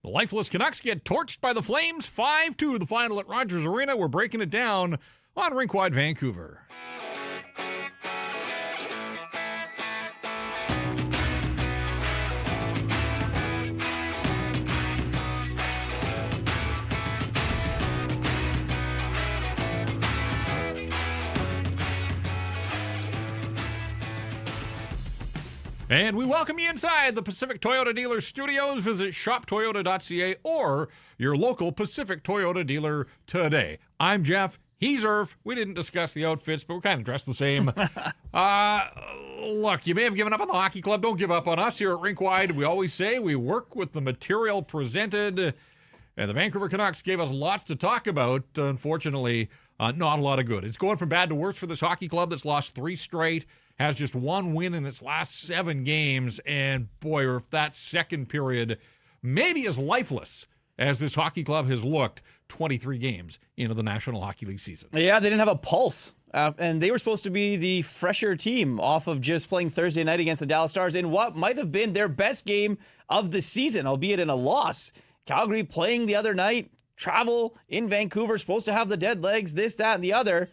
The lifeless Canucks get torched by the Flames 5-2, the final at Rogers Arena. We're breaking it down on Rink Wide Vancouver. And we welcome you inside the Pacific Toyota Dealer Studios. Visit shoptoyota.ca or your local Pacific Toyota dealer today. I'm Jeff. He's Irv. We didn't discuss the outfits, but we're kind of dressed the same. Look, you may have given up on the hockey club. Don't give up on us here at Rink Wide. We always say we work with the material presented. And the Vancouver Canucks gave us lots to talk about. Unfortunately, not a lot of good. It's going from bad to worse for this hockey club that's lost 3 straight. Has just 1 win in its last 7 games, and boy, if that second period maybe as lifeless as this hockey club has looked 23 games into the National Hockey League season. Yeah, they didn't have a pulse, and they were supposed to be the fresher team off of just playing Thursday night against the Dallas Stars in what might have been their best game of the season, albeit in a loss. Calgary playing the other night, travel in Vancouver, supposed to have the dead legs, this, that, and the other.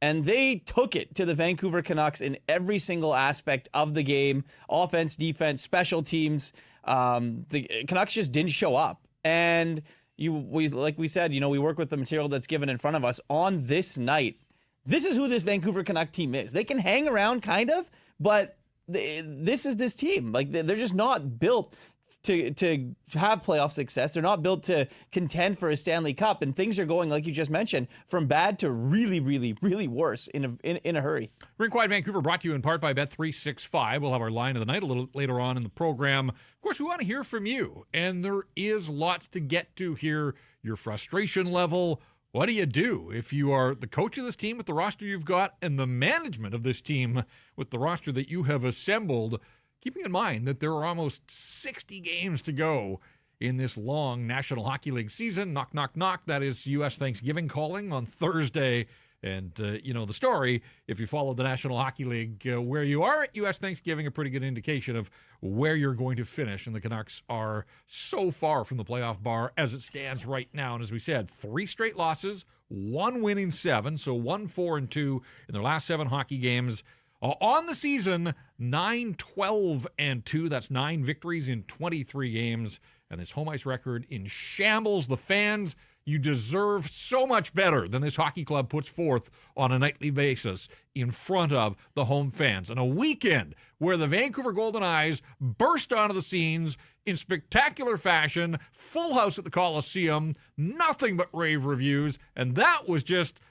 And they took it to the Vancouver Canucks in every single aspect of the game. Offense, defense, special teams. The Canucks just didn't show up. And like we said, we work with the material that's given in front of us. On this night, this is who this Vancouver Canuck team is. They can hang around kind of, but this is this team. Like, they're just not built to have playoff success. They're not built to contend for a Stanley Cup, and things are going, like you just mentioned, from bad to really, really, really worse in a hurry. Rink Wide Vancouver brought to you in part by Bet365. We'll have our line of the night a little later on in the program. Of course, we want to hear from you, and there is lots to get to here. Your frustration level. What do you do if you are the coach of this team with the roster you've got and the management of this team with the roster that you have assembled? Keeping in mind that there are almost 60 games to go in this long National Hockey League season. Knock, knock, knock. That is U.S. Thanksgiving calling on Thursday. And the story, if you follow the National Hockey League, where you are at U.S. Thanksgiving, a pretty good indication of where you're going to finish. And the Canucks are so far from the playoff bar as it stands right now. And as we said, 3 straight losses, 1 win in 7, so 1-4-2 in their last 7 hockey games. On the season, 9-12-2. That's 9 victories in 23 games. And this home ice record in shambles. The fans, you deserve so much better than this hockey club puts forth on a nightly basis in front of the home fans. And a weekend where the Vancouver Golden Eyes burst onto the scenes in spectacular fashion. Full house at the Coliseum. Nothing but rave reviews. And that was just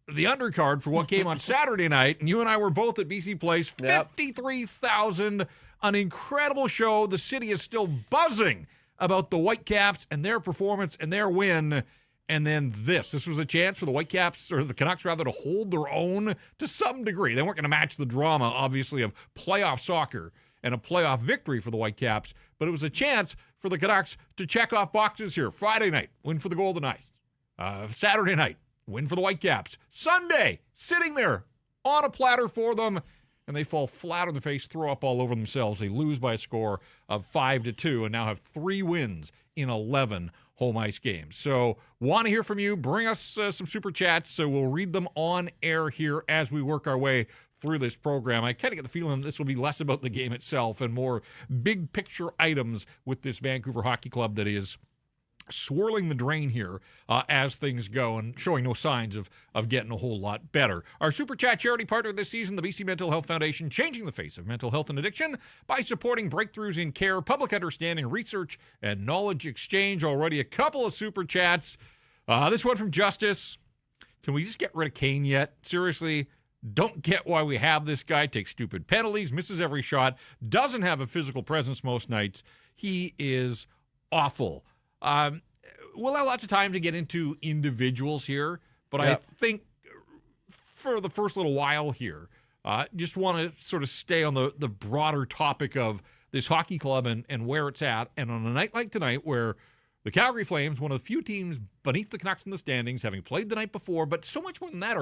the undercard for what came on Saturday night, and you and I were both at BC Place. 53,000, an incredible show. The city is still buzzing about the Whitecaps and their performance and their win. And then this was a chance for the Whitecaps, or the Canucks rather, to hold their own to some degree. They weren't going to match the drama, obviously, of playoff soccer and a playoff victory for the Whitecaps, but it was a chance for the Canucks to check off boxes here. Friday night, win for the Golden Eyes. Saturday night, win for the Whitecaps. Sunday, sitting there on a platter for them, and they fall flat on their face, throw up all over themselves. They lose by a score of 5-2 and now have 3 wins in 11 home ice games. So want to hear from you. Bring us some super chats, so we'll read them on air here as we work our way through this program. I kind of get the feeling this will be less about the game itself and more big picture items with this Vancouver hockey club that is swirling the drain here as things go and showing no signs of getting a whole lot better. Our Super Chat charity partner this season, the BC Mental Health Foundation, changing the face of mental health and addiction by supporting breakthroughs in care, public understanding, research, and knowledge exchange. Already a couple of Super Chats. This one from Justice. Can we just get rid of Kane yet? Seriously, don't get why we have this guy. Takes stupid penalties, misses every shot, doesn't have a physical presence most nights. He is awful. We'll have lots of time to get into individuals here, but I think for the first little while here, just want to sort of stay on the broader topic of this hockey club and where it's at. And on a night like tonight, where the Calgary Flames, one of the few teams beneath the Canucks in the standings, having played the night before, but so much more than that,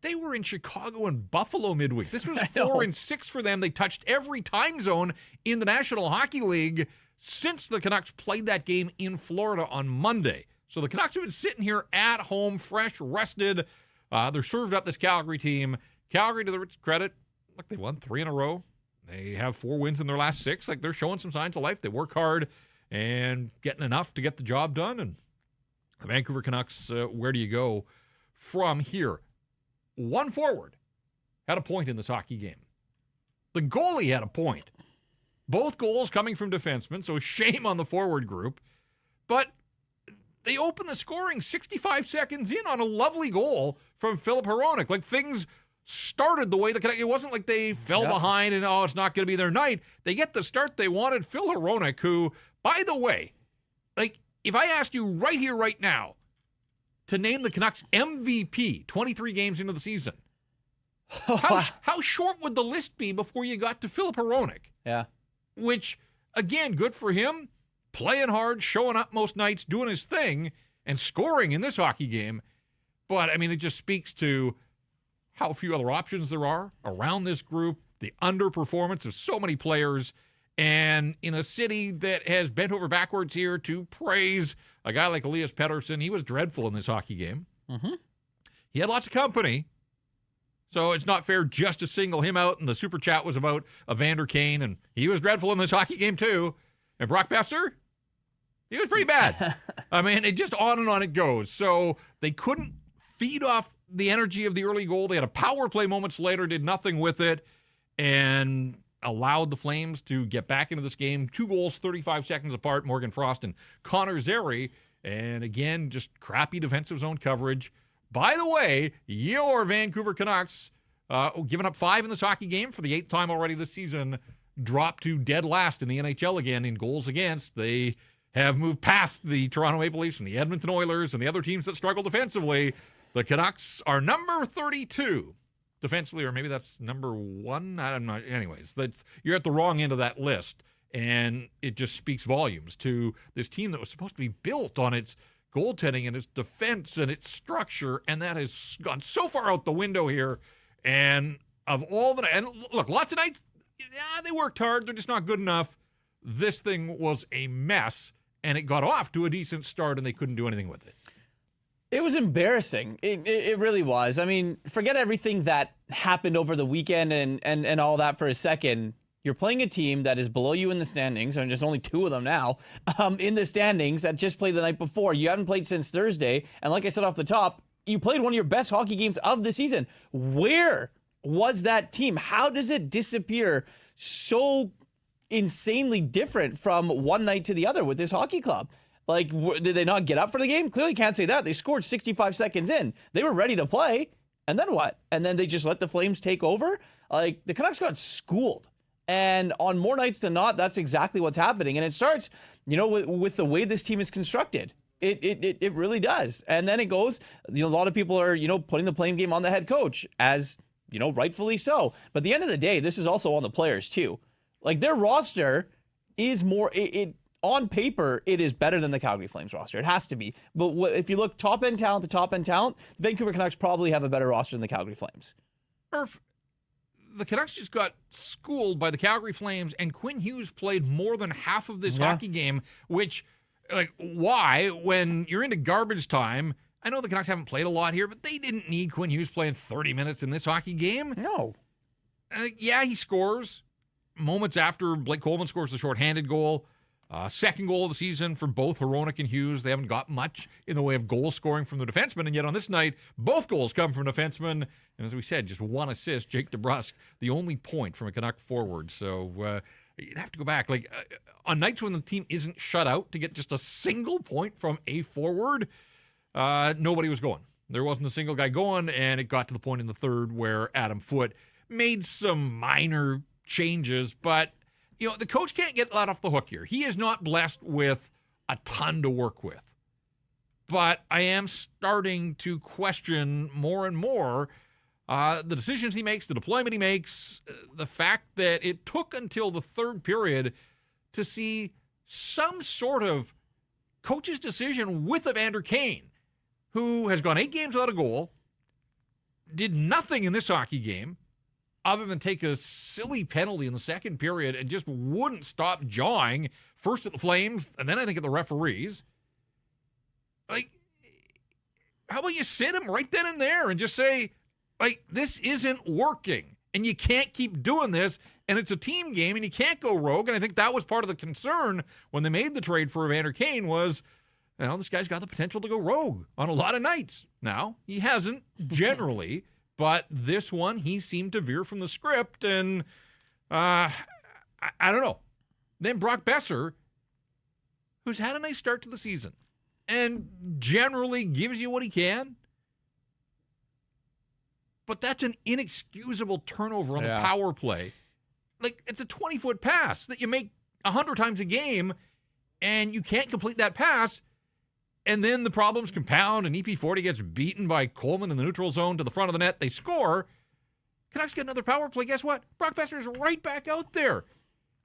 they were in Chicago and Buffalo midweek. This was 4-6 for them. They touched every time zone in the National Hockey League. since the Canucks played that game in Florida on Monday. So the Canucks have been sitting here at home, fresh, rested. They're served up this Calgary team. Calgary, to their credit, look, they won 3 in a row. They have 4 wins in their last 6. Like, they're showing some signs of life. They work hard and getting enough to get the job done. And the Vancouver Canucks, where do you go from here? One forward had a point in this hockey game. The goalie had a point. Both goals coming from defensemen, so shame on the forward group. But they opened the scoring 65 seconds in on a lovely goal from Filip Hronek. Like, things started the way it wasn't like they fell behind and, it's not going to be their night. They get the start they wanted. Phil Hronek, who, by the way, like, if I asked you right here, right now, to name the Canucks MVP 23 games into the season, how short would the list be before you got to Filip Hronek? Yeah. Which, again, good for him, playing hard, showing up most nights, doing his thing, and scoring in this hockey game. But, I mean, it just speaks to how few other options there are around this group, the underperformance of so many players, and in a city that has bent over backwards here to praise a guy like Elias Pettersson. He was dreadful in this hockey game. Mm-hmm. He had lots of company, so it's not fair just to single him out, and the super chat was about Evander Kane, and he was dreadful in this hockey game too. And Brock Besser, he was pretty bad. I mean, it just on and on it goes. So they couldn't feed off the energy of the early goal. They had a power play moments later, did nothing with it, and allowed the Flames to get back into this game. 2 goals, 35 seconds apart, Morgan Frost and Connor Zary. And again, just crappy defensive zone coverage. By the way, your Vancouver Canucks, giving up 5 in this hockey game for the 8th time already this season, dropped to dead last in the NHL again in goals against. They have moved past the Toronto Maple Leafs and the Edmonton Oilers and the other teams that struggle defensively. The Canucks are number 32 defensively, or maybe that's number 1. I don't know. Anyways, you're at the wrong end of that list, and it just speaks volumes to this team that was supposed to be built on its goaltending and its defense and its structure, and that has gone so far out the window here. And of all the, and look, lots of nights, they worked hard. They're just not good enough. This thing was a mess, and it got off to a decent start, and they couldn't do anything with it. It was embarrassing. It really was. I mean, forget everything that happened over the weekend and all that for a second. You're playing a team that is below you in the standings, and there's only 2 of them now in the standings that just played the night before. You haven't played since Thursday, and like I said off the top, you played one of your best hockey games of the season. Where was that team? How does it disappear so insanely different from one night to the other with this hockey club? Like, did they not get up for the game? Clearly can't say that. They scored 65 seconds in. They were ready to play. And then what? And then they just let the Flames take over? Like, the Canucks got schooled. And on more nights than not, that's exactly what's happening. And it starts, with the way this team is constructed. It really does. And then it goes, a lot of people are, putting the blame game on the head coach, as, rightfully so. But at the end of the day, this is also on the players, too. Like, their roster is more, on paper, it is better than the Calgary Flames roster. It has to be. But if you look top-end talent to top-end talent, the Vancouver Canucks probably have a better roster than the Calgary Flames. Murph, the Canucks just got schooled by the Calgary Flames, and Quinn Hughes played more than half of this hockey game, which, why? When you're into garbage time, I know the Canucks haven't played a lot here, but they didn't need Quinn Hughes playing 30 minutes in this hockey game. No. He scores moments after Blake Coleman scores the shorthanded goal. Second goal of the season for both Hronek and Hughes. They haven't got much in the way of goal scoring from the defensemen, and yet on this night, both goals come from defensemen. And as we said, just 1 assist. Jake DeBrusk, the only point from a Canuck forward. So you'd have to go back. On nights when the team isn't shut out, to get just a single point from a forward, nobody was going. There wasn't a single guy going, and it got to the point in the third where Adam Foote made some minor changes, but the coach can't get let off the hook here. He is not blessed with a ton to work with. But I am starting to question more and more the decisions he makes, the deployment he makes, the fact that it took until the third period to see some sort of coach's decision with Evander Kane, who has gone 8 games without a goal, did nothing in this hockey game, other than take a silly penalty in the second period and just wouldn't stop jawing, first at the Flames and then I think at the referees. Like, how about you sit him right then and there and just say, like, this isn't working and you can't keep doing this, and it's a team game and you can't go rogue. And I think that was part of the concern when they made the trade for Evander Kane was, this guy's got the potential to go rogue on a lot of nights. Now, he hasn't generally, but this one he seemed to veer from the script, and I don't know. Then Brock Besser, who's had a nice start to the season and generally gives you what he can, but that's an inexcusable turnover on the power play. Like, it's a 20-foot pass that you make 100 times a game, and you can't complete that pass, and then the problems compound, and EP40 gets beaten by Coleman in the neutral zone to the front of the net. They score. Canucks get another power play. Guess what? Brock Besser is right back out there.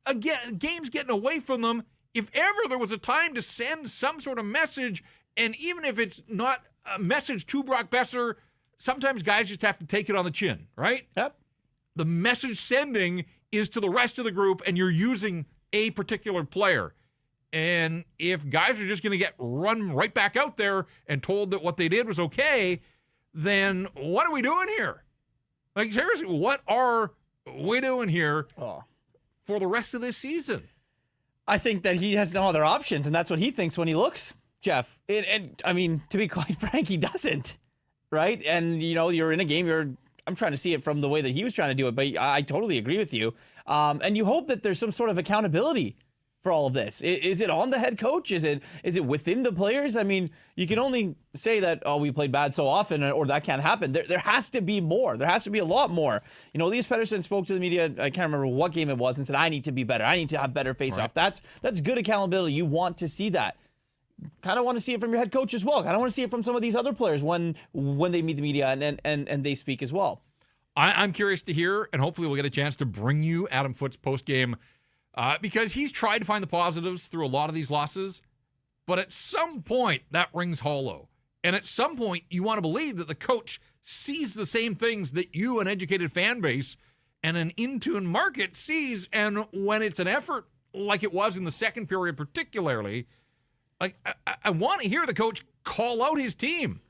Again, game's getting away from them. If ever there was a time to send some sort of message, and even if it's not a message to Brock Besser, sometimes guys just have to take it on the chin, right? Yep. The message sending is to the rest of the group, and you're using a particular player. And if guys are just going to get run right back out there and told that what they did was okay, then what are we doing here? Like, seriously, what are we doing here for the rest of this season? I think that he has no other options, and that's what he thinks when he looks, Jeff. And I mean, to be quite frank, he doesn't. Right? And, you're in a game, I'm trying to see it from the way that he was trying to do it, but I totally agree with you. And you hope that there's some sort of accountability for all of this. Is it on the head coach? Is it within the players? I mean, you can only say that, we played bad so often, or that can't happen. There has to be more. There has to be a lot more. Elias Pettersson spoke to the media, I can't remember what game it was, and said, I need to be better. I need to have better face-off. Right. That's good accountability. You want to see that. Kind of want to see it from your head coach as well. Kind of want to see it from some of these other players when they meet the media and they speak as well. I'm curious to hear, and hopefully we'll get a chance to bring you Adam Foote's postgame because he's tried to find the positives through a lot of these losses, but at some point that rings hollow. And at some point you want to believe that the coach sees the same things that you, an educated fan base, and an in-tune market sees, and when it's an effort like it was in the second period particularly, like, I want to hear the coach call out his team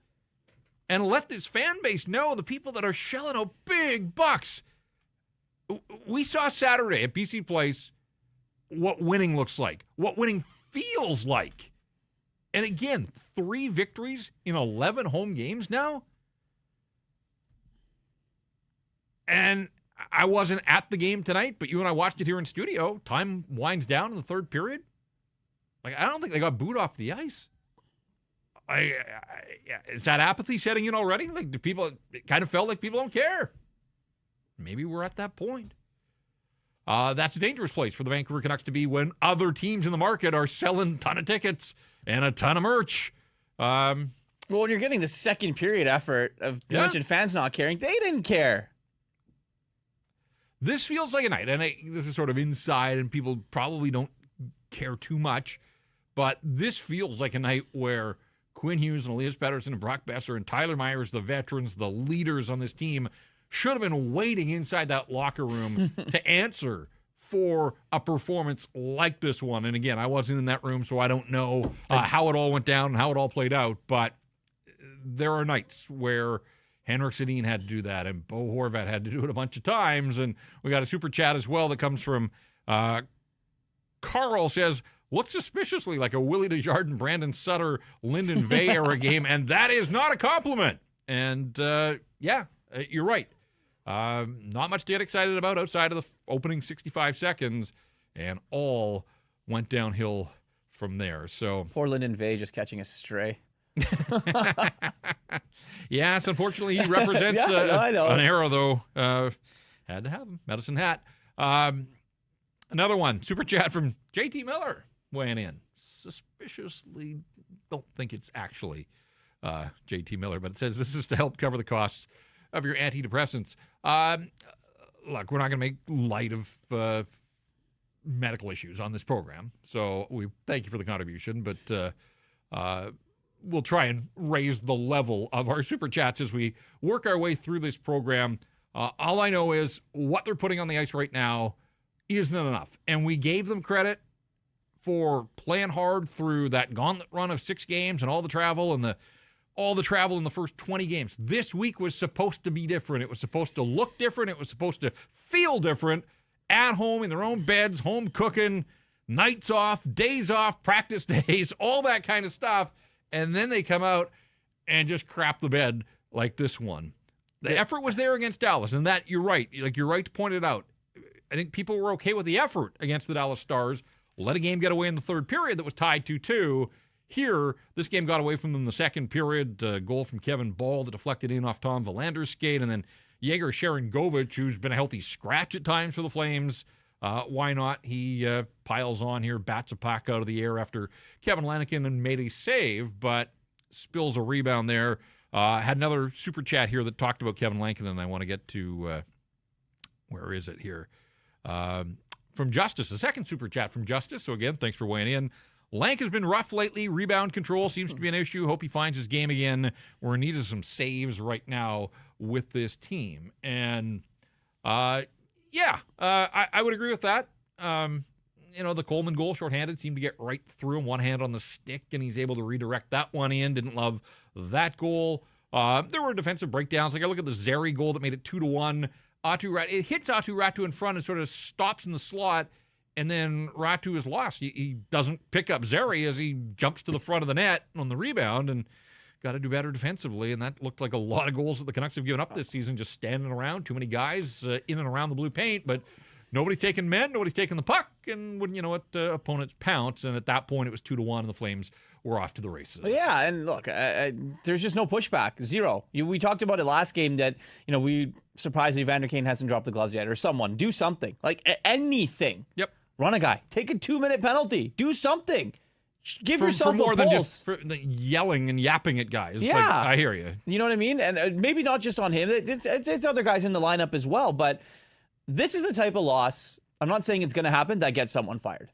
and let this fan base know, the people that are shelling out big bucks. We saw Saturday at BC Place what winning looks like, what winning feels like. And again, 3 victories in 11 home games now. And I wasn't at the game tonight, but you and I watched it here in studio. Time winds down in the third period. Like, I don't think they got booed off the ice. Is that apathy setting in already? Like, it kind of felt like people don't care. Maybe we're at that point. That's a dangerous place for the Vancouver Canucks to be when other teams in the market are selling a ton of tickets and a ton of merch. Well, when you're getting the second period effort of you mentioned fans not caring, they didn't care. This feels like a night, and this is sort of inside, and people probably don't care too much. But this feels like a night where Quinn Hughes and Elias Pettersson and Brock Besser and Tyler Myers, the veterans, the leaders on this team, should have been waiting inside that locker room to answer for a performance like this one. And again, I wasn't in that room, so I don't know how it all went down and how it all played out. But there are nights where Henrik Sedin had to do that, and Bo Horvat had to do it a bunch of times. And we got a super chat as well that comes from Carl says, looks suspiciously like a Willie Desjardins, Brandon Sutter, Lyndon Vay era game, and that is not a compliment. And you're right. Not much to get excited about outside of the opening 65 seconds, and all went downhill from there. So poor Lyndon Vay just catching a stray. Yes, unfortunately, he represents an era, though. Had to have him. Medicine Hat. Another one, super chat from JT Miller weighing in. Suspiciously, don't think it's actually JT Miller, but it says this is to help cover the costs of your antidepressants. Look, we're not going to make light of medical issues on this program, so we thank you for the contribution, but we'll try and raise the level of our super chats as we work our way through this program. All I know is what they're putting on the ice right now isn't enough. And we gave them credit for playing hard through that gauntlet run of 6 games and all the travel in the first 20 games. This week was supposed to be different. It was supposed to look different. It was supposed to feel different at home in their own beds, home cooking, nights off, days off, practice days, all that kind of stuff. And then they come out and just crap the bed like this one. The effort was there against Dallas, and that you're right. You're right to point it out. I think people were okay with the effort against the Dallas Stars. Let a game get away in the third period that was tied 2-2. Here, this game got away from them in the second period. Goal from Kevin Ball that deflected in off Tom Villander's skate, and then Yegor Sharangovich, who's been a healthy scratch at times for the Flames. Why not? He piles on here, bats a puck out of the air after Kevin Lanikin made a save, but spills a rebound there. Had another super chat here that talked about Kevin Lankin, and I want to get to, where is it here? From Justice, a second super chat from Justice. So again, thanks for weighing in. Lank has been rough lately. Rebound control seems to be an issue. Hope he finds his game again. We're in need of some saves right now with this team. And, I would agree with that. The Coleman goal, shorthanded, seemed to get right through him. One hand on the stick, and he's able to redirect that one in. Didn't love that goal. There were defensive breakdowns. Like I look at the Zeri goal that made it 2-1. It hits Atu Ratu in front and sort of stops in the slot, and then Ratu is lost. He doesn't pick up Zeri as he jumps to the front of the net on the rebound, and got to do better defensively. And that looked like a lot of goals that the Canucks have given up this season, just standing around. Too many guys in and around the blue paint, but nobody's taking men, nobody's taking the puck, and wouldn't you know it, opponents pounce. And at that point, it was 2-1, and the Flames were off to the races. Yeah, and look, there's just no pushback. Zero. We talked about it last game that, we surprised that Evander Kane hasn't dropped the gloves yet, or someone. Do something. Like anything. Yep. Run a guy. Take a 2-minute penalty. Do something. Give yourself more a than pulse. just yelling and yapping at guys. Yeah. Like, I hear you. You know what I mean? And maybe not just on him. It's other guys in the lineup as well. But this is a type of loss, I'm not saying it's going to happen, that gets someone fired.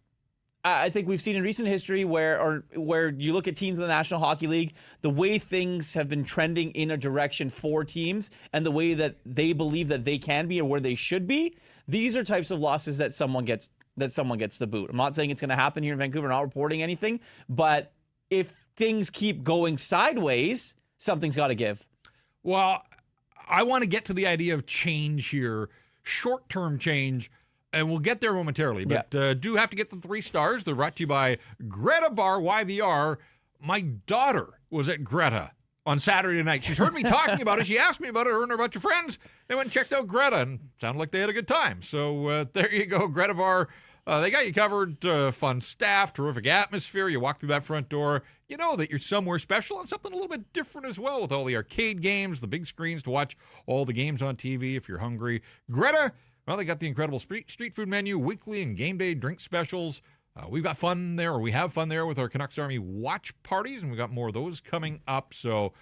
I think we've seen in recent history where you look at teams in the National Hockey League, the way things have been trending in a direction for teams and the way that they believe that they can be or where they should be, these are types of losses that someone gets the boot. I'm not saying it's going to happen here in Vancouver, not reporting anything, but if things keep going sideways, something's got to give. Well, I want to get to the idea of change here, short-term change, and we'll get there momentarily. But do have to get the 3 stars. They're brought to you by Greta Bar YVR. My daughter was at Greta on Saturday night. She's heard me talking about it. She asked me about it, her and a bunch of friends. They went and checked out Greta, and sounded like they had a good time. So there you go, Greta Bar. They got you covered. Fun staff, terrific atmosphere. You walk through that front door, you know that you're somewhere special and something a little bit different as well, with all the arcade games, the big screens to watch all the games on TV if you're hungry. Greta, well, they got the incredible street food menu, weekly and game day drink specials. We've got fun there, or we have fun there with our Canucks Army watch parties, and we got more of those coming up. So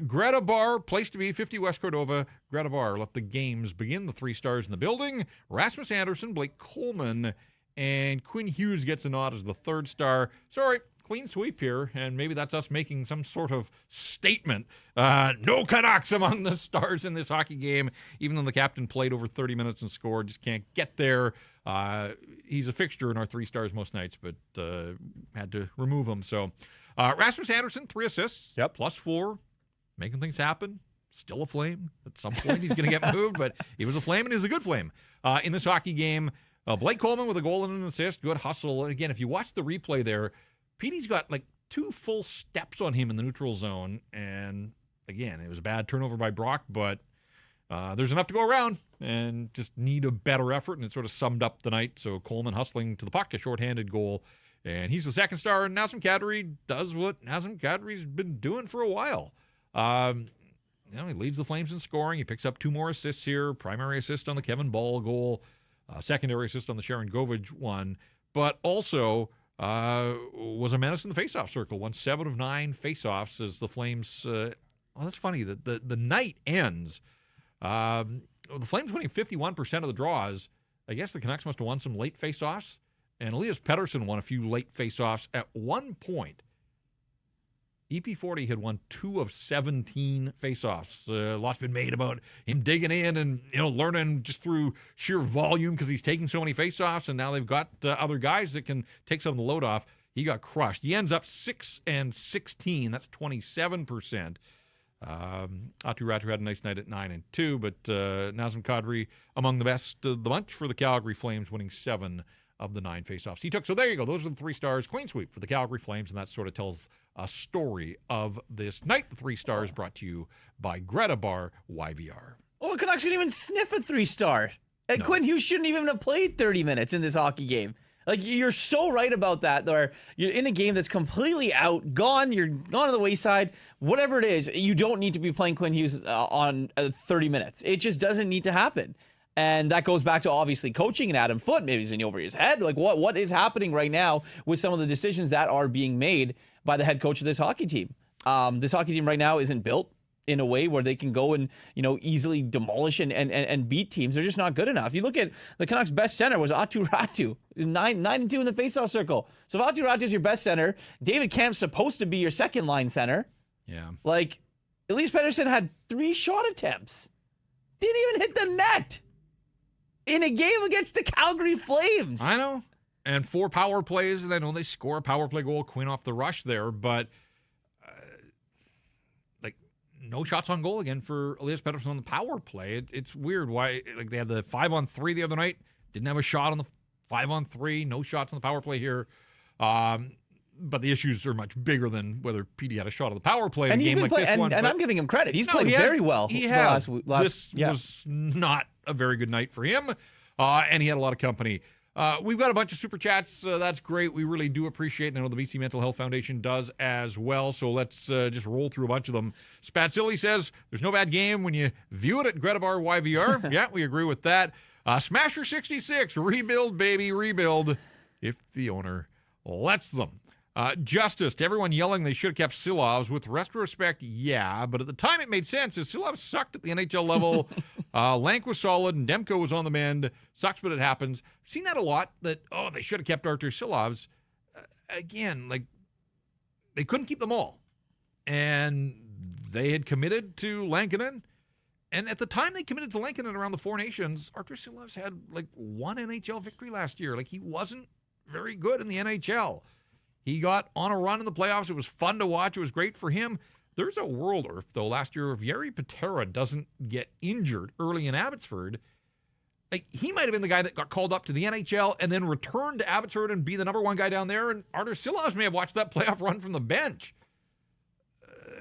Greta Bar, place to be, 50 West Cordova. Greta Bar, let the games begin. The 3 stars in the building. Rasmus Anderson, Blake Coleman, and Quinn Hughes gets a nod as the 3rd star. Sorry, clean sweep here, and maybe that's us making some sort of statement. No Canucks among the stars in this hockey game, even though the captain played over 30 minutes and scored. Just can't get there. He's a fixture in our 3 stars most nights, but had to remove him. So Rasmus Anderson, 3 assists, +4, making things happen. Still a Flame. At some point he's going to get moved, but he was a Flame, and he was a good Flame in this hockey game. Blake Coleman with a goal and an assist. Good hustle. And again, if you watch the replay there, Petey's got like 2 full steps on him in the neutral zone. And again, it was a bad turnover by Brock, but there's enough to go around and just need a better effort. And it sort of summed up the night. So Coleman hustling to the puck, a shorthanded goal. And he's the 2nd star. And Nazem Kadri does what Nazem Kadri's been doing for a while. He leads the Flames in scoring. He picks up 2 more assists here. Primary assist on the Kevin Ball goal. Secondary assist on the Sharangovich one. But also was a menace in the faceoff circle. Won 7 of 9 faceoffs as the Flames. That's funny. The night ends. The Flames winning 51% of the draws. I guess the Canucks must have won some late faceoffs. And Elias Pettersson won a few late faceoffs at one point. EP40 had won 2 of 17 faceoffs. A lot's been made about him digging in and learning just through sheer volume because he's taking so many faceoffs, and now they've got other guys that can take some of the load off. He got crushed. He ends up 6 and 16. That's 27%. Atu Ratu had a nice night at 9 and 2, but Nazem Kadri among the best of the bunch for the Calgary Flames, winning 7 of the 9 faceoffs he took. So there you go. Those are the 3 stars. Clean sweep for the Calgary Flames, and that sort of tells a story of this night. The 3 stars brought to you by Greta Bar YVR. Oh, the Canucks shouldn't even sniff a 3-star. And no. Quinn Hughes shouldn't even have played 30 minutes in this hockey game. Like, you're so right about that. Or you're in a game that's completely gone. You're gone to the wayside. Whatever it is, you don't need to be playing Quinn Hughes on 30 minutes. It just doesn't need to happen. And that goes back to obviously coaching and Adam Foote. Maybe he's in over his head. Like, what is happening right now with some of the decisions that are being made by the head coach of this hockey team? This hockey team right now isn't built in a way where they can go and easily demolish and beat teams. They're just not good enough. You look at the Canucks' best center was Atu Ratu, 9-2 in the faceoff circle. So if Atu Ratu is your best center, David Kamp's supposed to be your second line center. Yeah. Like, Elise Pettersson had 3 shot attempts. Didn't even hit the net in a game against the Calgary Flames. I know. And 4 power plays, and I know they score a power play goal, Quinn off the rush there, but no shots on goal again for Elias Pettersson on the power play. It's weird why they had the 5-on-3 the other night, didn't have a shot on the 5-on-3, no shots on the power play here. But the issues are much bigger than whether PD had a shot on the power play in a game like this one. And I'm giving him credit. He's played very well. He has. This was not a very good night for him, and he had a lot of company. We've got a bunch of super chats. That's great. We really do appreciate it. I know the BC Mental Health Foundation does as well. So let's just roll through a bunch of them. Spatzilli says, there's no bad game when you view it at Greta Bar YVR. Yeah, we agree with that. Smasher66, rebuild, baby, rebuild, if the owner lets them. Justice to everyone yelling they should have kept Silovs. With retrospect, yeah, but at the time it made sense as Silovs sucked at the NHL level. Lank was solid and Demko was on the mend. Sucks, but it happens. I've seen that a lot, that, they should have kept Artur Silovs. Again, like, they couldn't keep them all. And they had committed to Lankinen. And at the time they committed to Lankinen around the Four Nations, Artur Silovs had, 1 NHL victory last year. He wasn't very good in the NHL. He got on a run in the playoffs. It was fun to watch. It was great for him. There's a world, though, last year, if Jari Patera doesn't get injured early in Abbotsford, he might have been the guy that got called up to the NHL and then returned to Abbotsford and be the number 1 guy down there, and Artur Silovs may have watched that playoff run from the bench.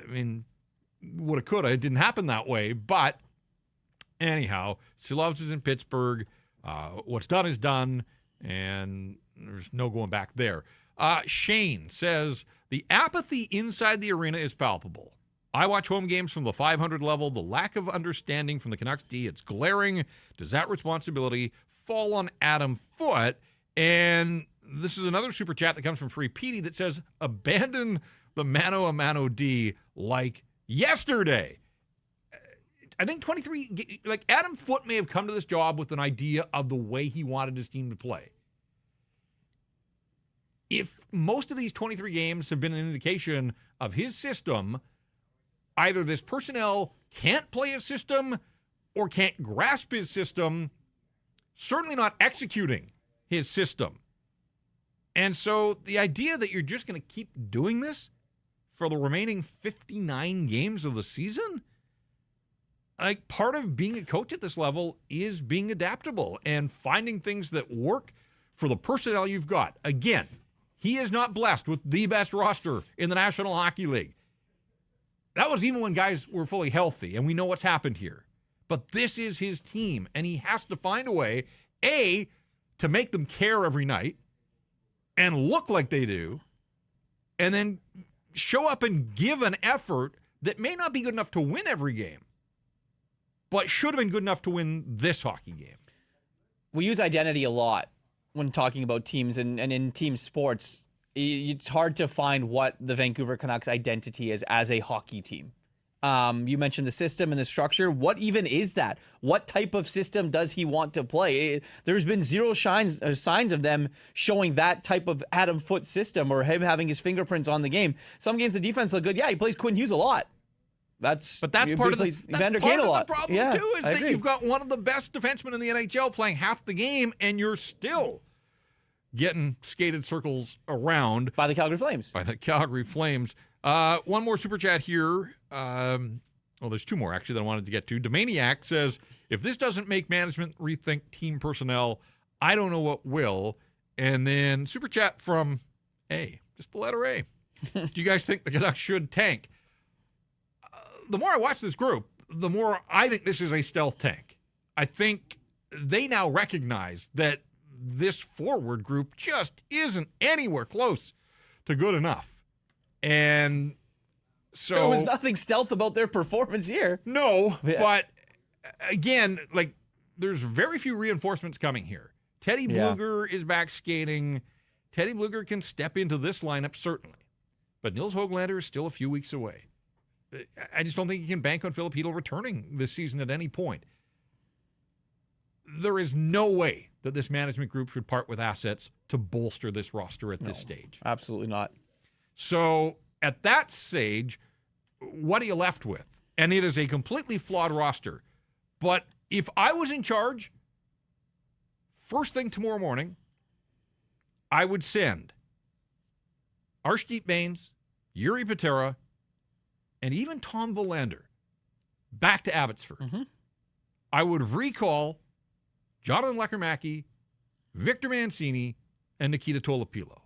Woulda, coulda. It didn't happen that way, but anyhow, Silovs is in Pittsburgh. What's done is done, and there's no going back there. Shane says, the apathy inside the arena is palpable. I watch home games from the 500 level. The lack of understanding from the Canucks D, it's glaring. Does that responsibility fall on Adam Foote? And this is another super chat that comes from Free Petey that says, abandon the mano a mano D like yesterday. I think 23, Adam Foote may have come to this job with an idea of the way he wanted his team to play. If most of these 23 games have been an indication of his system, either this personnel can't play his system or can't grasp his system, certainly not executing his system. And so the idea that you're just going to keep doing this for the remaining 59 games of the season, part of being a coach at this level is being adaptable and finding things that work for the personnel you've got. Again, he is not blessed with the best roster in the National Hockey League. That was even when guys were fully healthy, and we know what's happened here. But this is his team, and he has to find a way, A, to make them care every night and look like they do, and then show up and give an effort that may not be good enough to win every game, but should have been good enough to win this hockey game. We use identity a lot when talking about teams and in team sports. It's hard to find what the Vancouver Canucks identity is as a hockey team. You mentioned the system and the structure. What even is that? What type of system does he want to play? There's been zero signs of them showing that type of Adam Foote system or him having his fingerprints on the game. Some games the defense look good. Yeah, he plays Quinn Hughes a lot. That's part of the problem too, is that you've got one of the best defensemen in the NHL playing half the game, and you're still getting skated circles around by the Calgary Flames. One more super chat here. There's two more actually that I wanted to get to. Domaniac says, if this doesn't make management rethink team personnel, I don't know what will. And then super chat from A, just the letter A. Do you guys think the Canucks should tank? The more I watch this group, the more I think this is a stealth tank. I think they now recognize that this forward group just isn't anywhere close to good enough. And so there was nothing stealth about their performance here. No, but again, like, there's very few reinforcements coming here. Teddy Bluger is back skating. Teddy Bluger can step into this lineup, certainly. But Nils Höglander is still a few weeks away. I just don't think you can bank on Filipino returning this season at any point. There is no way that this management group should part with assets to bolster this roster at this stage. Absolutely not. So at that stage, what are you left with? And it is a completely flawed roster. But if I was in charge, first thing tomorrow morning, I would send Arshdeep Bains, Yuri Patera, and even Tom Verlander back to Abbotsford. Mm-hmm. I would recall Jonathan Lekkerimäki, Victor Mancini, and Nikita Tolopilo.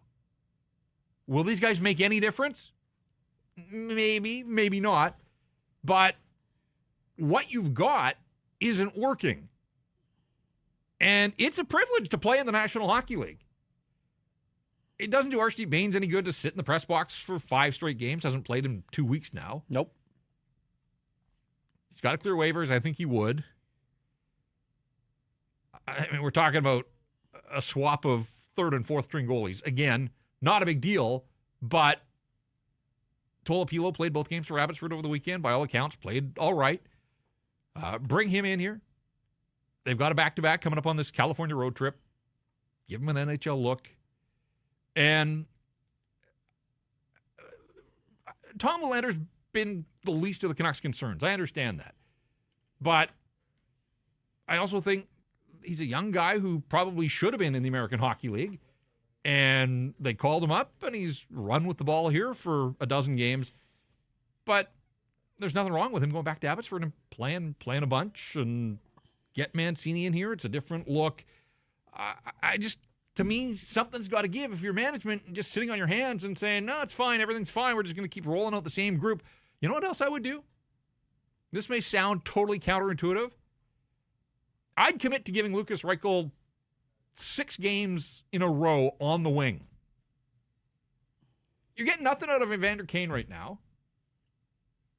Will these guys make any difference? Maybe, maybe not. But what you've got isn't working. And it's a privilege to play in the National Hockey League. It doesn't do Arshdeep Bains any good to sit in the press box for 5 straight games. Hasn't played in 2 weeks now. Nope. He's got to clear waivers. I think he would. I mean, we're talking about a swap of third and fourth string goalies. Again, not a big deal, but Tolopilo played both games for Abbotsford over the weekend. By all accounts, played all right. Bring him in here. They've got a back-to-back coming up on this California road trip. Give him an NHL look. And Tom Verlander's been the least of the Canucks' concerns. I understand that. But I also think he's a young guy who probably should have been in the American Hockey League. And they called him up, and he's run with the ball here for a dozen games. But there's nothing wrong with him going back to Abbotsford and playing a bunch and get Mancini in here. It's a different look. To me, something's got to give. If you're management just sitting on your hands and saying, no, it's fine, everything's fine, we're just going to keep rolling out the same group. You know what else I would do? This may sound totally counterintuitive. I'd commit to giving Lukas Reichel 6 games in a row on the wing. You're getting nothing out of Evander Kane right now.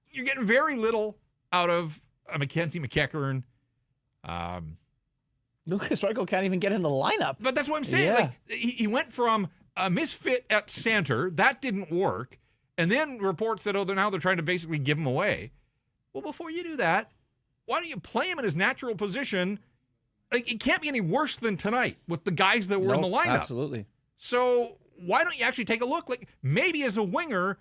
You're getting very little out of Mackenzie McEachern. Lukas Reichel can't even get in the lineup. But that's what I'm saying. Yeah. Like, he went from a misfit at center. That didn't work. And then reports that, now they're trying to basically give him away. Well, before you do that, why don't you play him in his natural position? Like, it can't be any worse than tonight with the guys that were in the lineup. Absolutely. So why don't you actually take a look? Like, maybe as a winger,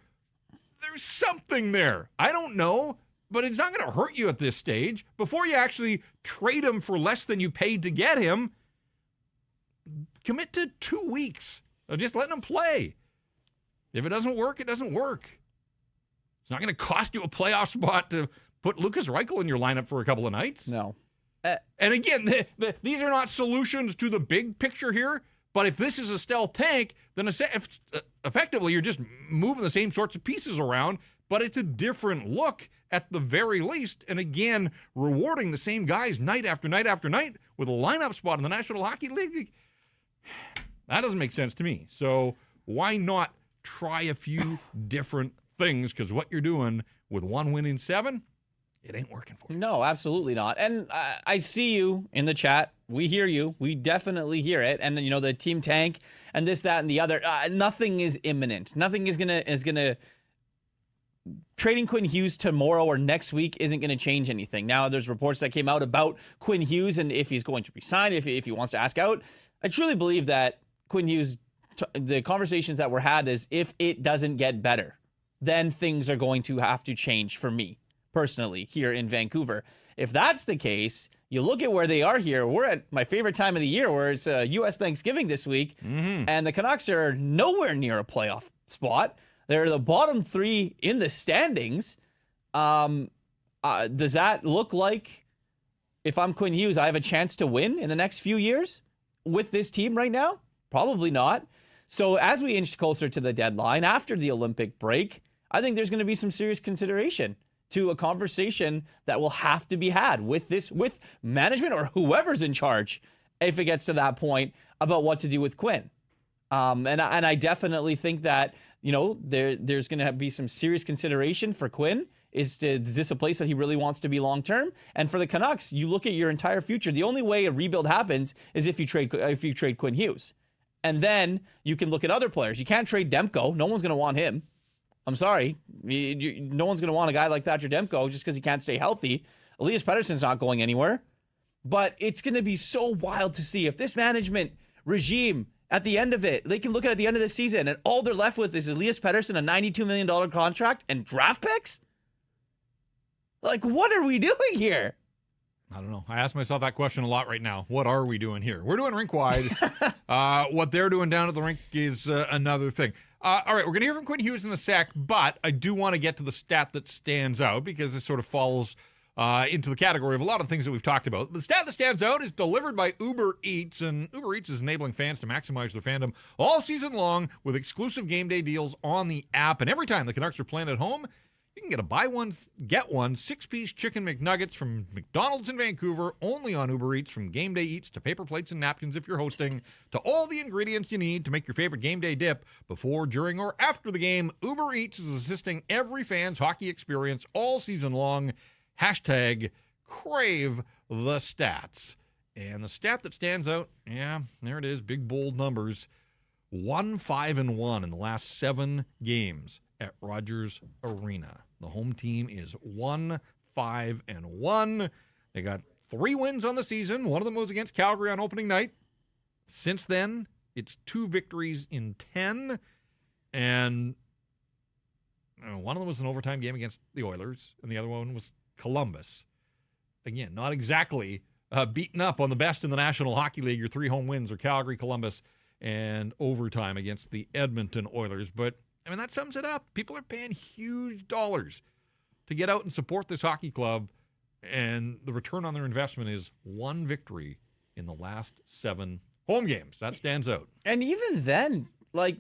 there's something there. I don't know, but it's not going to hurt you at this stage. Before you actually trade him for less than you paid to get him, commit to 2 weeks of just letting him play. If it doesn't work, it doesn't work. It's not going to cost you a playoff spot to put Lukas Reichel in your lineup for a couple of nights. No. And again, these are not solutions to the big picture here, but if this is a stealth tank, then effectively you're just moving the same sorts of pieces around, but it's a different look at the very least. And again, rewarding the same guys night after night after night with a lineup spot in the National Hockey League, that doesn't make sense to me. So why not try a few different things? Because what you're doing with 1 win in 7, it ain't working for you. No, absolutely not. And I see you in the chat. We hear you. We definitely hear it. And then, the team tank and this, that, and the other. Nothing is imminent. Nothing is gonna trading Quinn Hughes tomorrow or next week isn't going to change anything. Now, there's reports that came out about Quinn Hughes and if he's going to resign, if he wants to ask out. I truly believe that Quinn Hughes, the conversations that were had is if it doesn't get better, then things are going to have to change for me personally here in Vancouver. If that's the case, you look at where they are here. We're at my favorite time of the year where it's U.S. Thanksgiving this week, and the Canucks are nowhere near a playoff spot. They're the bottom 3 in the standings. Does that look like, if I'm Quinn Hughes, I have a chance to win in the next few years with this team right now? Probably not. So as we inch closer to the deadline, after the Olympic break, I think there's going to be some serious consideration to a conversation that will have to be had with management or whoever's in charge, if it gets to that point, about what to do with Quinn. And I definitely think that, there's going to be some serious consideration for Quinn. Is this a place that he really wants to be long term? And for the Canucks, you look at your entire future. The only way a rebuild happens is if you trade Quinn Hughes, and then you can look at other players. You can't trade Demko. No one's going to want him. I'm sorry, no one's going to want a guy like Thatcher Demko just because he can't stay healthy. Elias Pettersson's not going anywhere. But it's going to be so wild to see if this management regime, at the end of it, they can look at the end of the season and all they're left with is Elias Pettersson, a $92 million contract and draft picks? Like, what are we doing here? I don't know. I ask myself that question a lot right now. What are we doing here? We're doing Rink Wide. What they're doing down at the rink is another thing. All right, we're going to hear from Quinn Hughes in a sec, but I do want to get to the stat that stands out because this sort of falls into the category of a lot of things that we've talked about. The stat that stands out is delivered by Uber Eats, and Uber Eats is enabling fans to maximize their fandom all season long with exclusive game day deals on the app. And every time the Canucks are playing at home, you can get a buy one, get one 6-piece chicken McNuggets from McDonald's in Vancouver, only on Uber Eats, from game day eats to paper plates and napkins if you're hosting, to all the ingredients you need to make your favorite game day dip before, during, or after the game. Uber Eats is assisting every fan's hockey experience all season long. Hashtag crave the stats. And the stat that stands out, yeah, there it is, big bold numbers. 1-5-1 in the last 7 games at Rogers Arena. The home team is 1-5-1. They got 3 wins on the season. One of them was against Calgary on opening night. Since then, it's 2 victories in 10. And one of them was an overtime game against the Oilers, and the other one was Columbus. Again, not exactly beaten up on the best in the National Hockey League. Your 3 home wins are Calgary, Columbus, and overtime against the Edmonton Oilers. But, I mean, that sums it up. People are paying huge dollars to get out and support this hockey club, and the return on their investment is 1 victory in the last 7 home games. That stands out. And even then, like,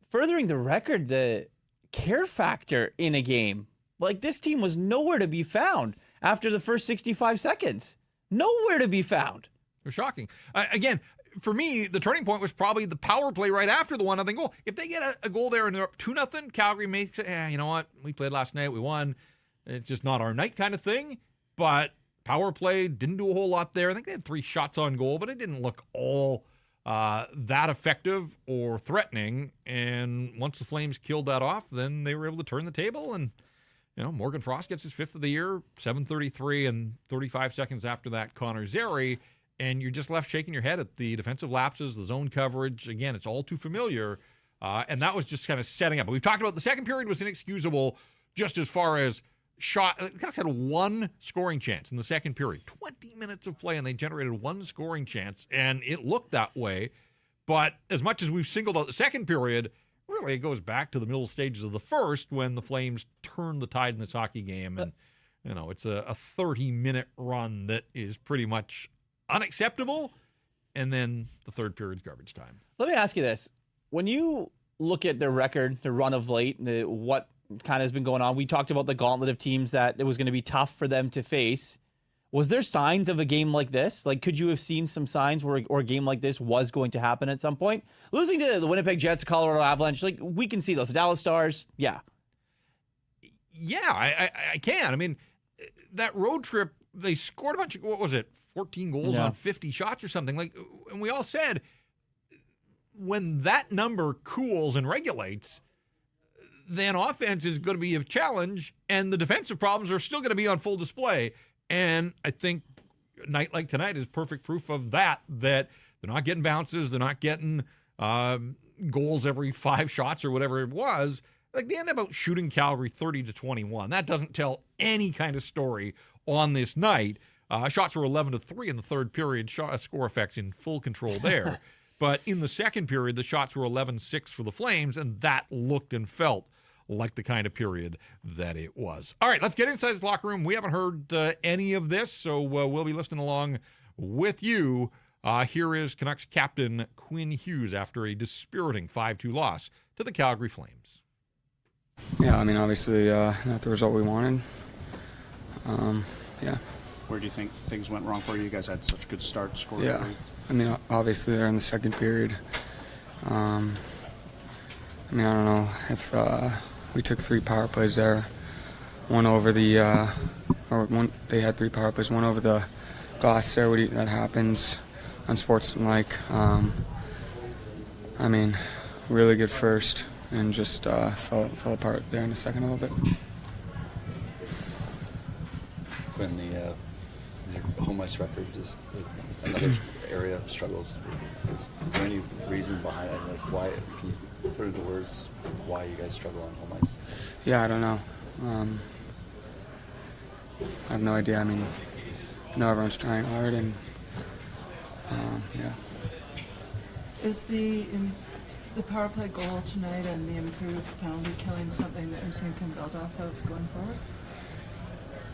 furthering the record, the care factor in a game, like, this team was nowhere to be found after the first 65 seconds. Nowhere to be found. It was shocking. Again, for me, the turning point was probably the power play right after the 1-0 goal. If they get a goal there and they're up 2-0, Calgary makes it, you know what? We played last night, we won. It's just not our night kind of thing. But power play didn't do a whole lot there. I think they had 3 shots on goal, but it didn't look all that effective or threatening. And once the Flames killed that off, then they were able to turn the table. And, you know, Morgan Frost gets his 5th of the year, 7:33, and 35 seconds after that, Connor Zary. And you're just left shaking your head at the defensive lapses, the zone coverage. Again, it's all too familiar. And that was just kind of setting up. But we've talked about the second period was inexcusable just as far as shot. The Canucks had 1 scoring chance in the second period. 20 minutes of play, and they generated 1 scoring chance. And it looked that way. But as much as we've singled out the second period, really it goes back to the middle stages of the first when the Flames turned the tide in this hockey game. And, you know, it's a 30-minute run that is pretty much unacceptable, and then the third period's garbage time. Let me ask you this. When you look at their record, their run of late, what kind of has been going on, we talked about the gauntlet of teams that it was going to be tough for them to face. Was there signs of a game like this? Like, could you have seen some signs where a game like this was going to happen at some point? Losing to the Winnipeg Jets, the Colorado Avalanche, like, we can see those. The Dallas Stars, yeah. Yeah, I can. I mean, that road trip, they scored a bunch of, 14 goals on 50 shots or something. Like, and we all said, when that number cools and regulates, then offense is going to be a challenge, and the defensive problems are still going to be on full display. And I think a night like tonight is perfect proof of that they're not getting bounces, they're not getting goals every 5 shots or whatever it was. Like, they end up out shooting Calgary 30-21. That doesn't tell any kind of story on this night. Shots were 11-3 in the third period. Score effects in full control there. But in the second period, the shots were 11-6 for the Flames, and that looked and felt like the kind of period that it was. All right, let's get inside this locker room. We haven't heard any of this, so we'll be listening along with you. Here is Canucks captain Quinn Hughes after a dispiriting 5-2 loss to the Calgary Flames. Yeah, I mean, obviously not the result we wanted. Yeah. Where do you think things went wrong for you? You guys had such a good start, scored. Yeah. I mean, obviously they're in the second period. I mean, I don't know if we took 3 power plays there. One over the, they had 3 power plays, one over the glass there. That happens, unsportsmanlike. I mean, really good first, and just fell apart there in the second a little bit. Quinn, your home ice record is another area of struggles. Is there any reason behind it? Like, why? Can you put into words why you guys struggle on home ice? Yeah, I don't know. I have no idea. I mean, I know everyone's trying hard, and yeah. Is the power play goal tonight and the improved penalty killing something that you can build off of going forward?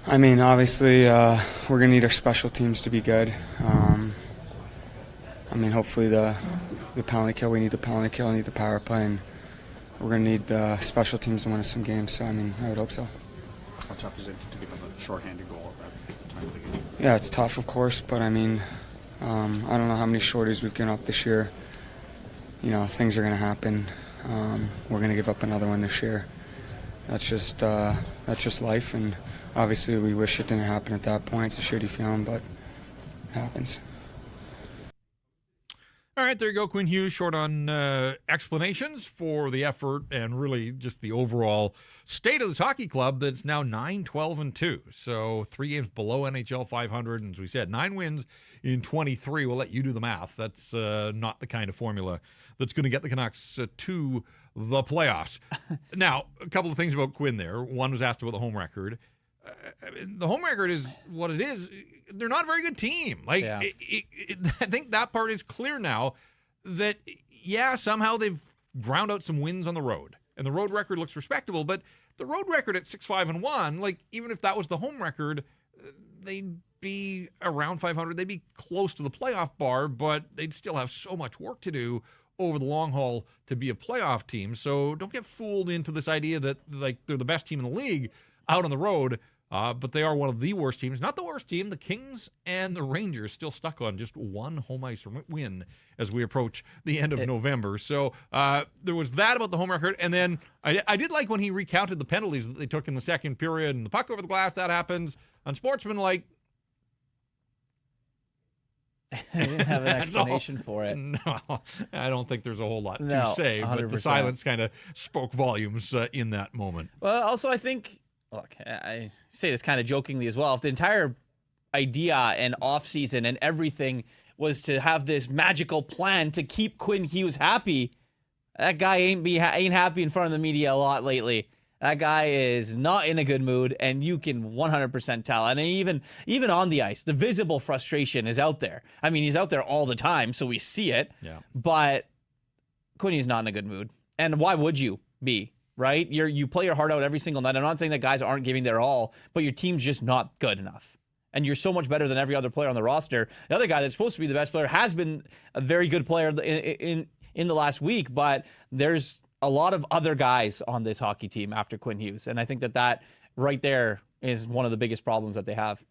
I mean, obviously, we're going to need our special teams to be good. I mean, hopefully the penalty kill, we need the penalty kill, need the power play, and we're going to need the special teams to win us some games. So, I mean, I would hope so. How tough is it to give up a shorthanded goal at that time of the game? Yeah, it's tough, of course, but I mean, I don't know how many shorties we've given up this year. You know, things are going to happen. We're going to give up another one this year. That's just life, and obviously we wish it didn't happen at that point. It's a shitty feeling, but it happens. All right, there you go. Quinn Hughes, short on explanations for the effort and really just the overall state of this hockey club that's now 9-12-2. So 3 games below NHL 500. And as we said, 9 wins in 23. We'll let you do the math. That's not the kind of formula that's going to get the Canucks to the playoffs. Now, a couple of things about Quinn there. One was asked about the home record. The home record is what it is. They're not a very good team. Like, Yeah. I think that part is clear now that, yeah, somehow they've ground out some wins on the road. And the road record looks respectable, but the road record at 6-5-1, like, even if that was the home record, they'd be around 500. They'd be close to the playoff bar, but they'd still have so much work to do over the long haul to be a playoff team. So don't get fooled into this idea that, like, they're the best team in the league out on the road. But they are one of the worst teams. Not the worst team. The Kings and the Rangers still stuck on just one home ice win as we approach the end of November. So there was that about the home record. And then I did like when he recounted the penalties that they took in the second period and the puck over the glass. That happens. Unsportsmanlike. I didn't have an explanation for it. No, I don't think there's a whole lot to No, say. 100%. But the silence kind of spoke volumes in that moment. Well, also, I think, look, I say this kind of jokingly as well. If the entire idea and offseason and everything was to have this magical plan to keep Quinn Hughes happy, that guy ain't happy in front of the media a lot lately. That guy is not in a good mood, and you can 100% tell. And even on the ice, the visible frustration is out there. I mean, he's out there all the time, so we see it. Yeah. But Quinn is not in a good mood. And why would you be? Right? You play your heart out every single night. I'm not saying that guys aren't giving their all, but your team's just not good enough. And you're so much better than every other player on the roster. The other guy that's supposed to be the best player has been a very good player in the last week, but there's a lot of other guys on this hockey team after Quinn Hughes. And I think that right there is one of the biggest problems that they have.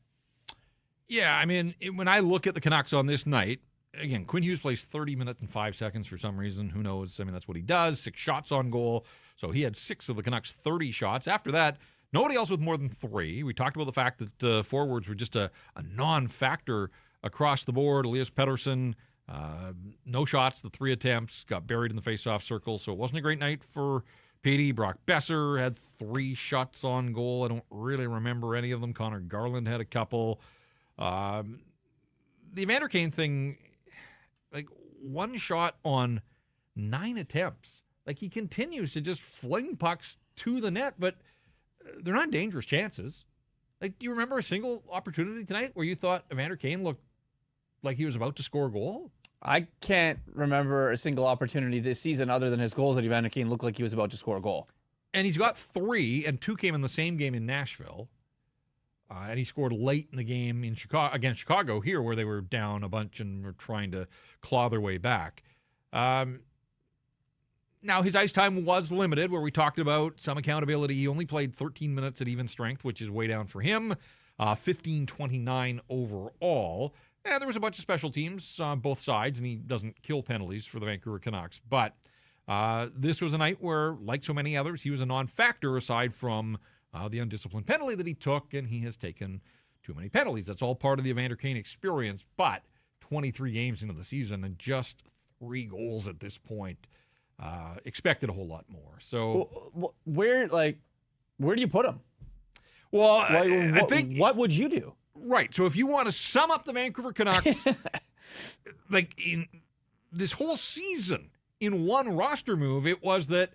Yeah, I mean, when I look at the Canucks on this night, again, Quinn Hughes plays 30 minutes and 5 seconds for some reason. Who knows? I mean, that's what he does. 6 shots on goal. So he had 6 of the Canucks' 30 shots. After that, nobody else with more than 3. We talked about the fact that forwards were just a non-factor across the board. Elias Pettersson, no shots, the 3 attempts, got buried in the face-off circle. So it wasn't a great night for Petey, Brock Besser had 3 shots on goal. I don't really remember any of them. Connor Garland had a couple. The Evander Kane thing, like 1 shot on 9 attempts. Like he continues to just fling pucks to the net, but they're not dangerous chances. Like, do you remember a single opportunity tonight where you thought Evander Kane looked like he was about to score a goal? I can't remember a single opportunity this season other than his goals that Evander Kane looked like he was about to score a goal. And he's got 3, and 2 came in the same game in Nashville. And he scored late in the game in Chicago against Chicago here, where they were down a bunch and were trying to claw their way back. Now, his ice time was limited, where we talked about some accountability. He only played 13 minutes at even strength, which is way down for him. 15-29 overall. And there was a bunch of special teams on both sides, and he doesn't kill penalties for the Vancouver Canucks. But this was a night where, like so many others, he was a non-factor aside from the undisciplined penalty that he took, and he has taken too many penalties. That's all part of the Evander Kane experience. But 23 games into the season and just 3 goals at this point. Expected a whole lot more. So where do you put him? Well, I think what would you do? Right. So if you want to sum up the Vancouver Canucks, like in this whole season, in one roster move, it was that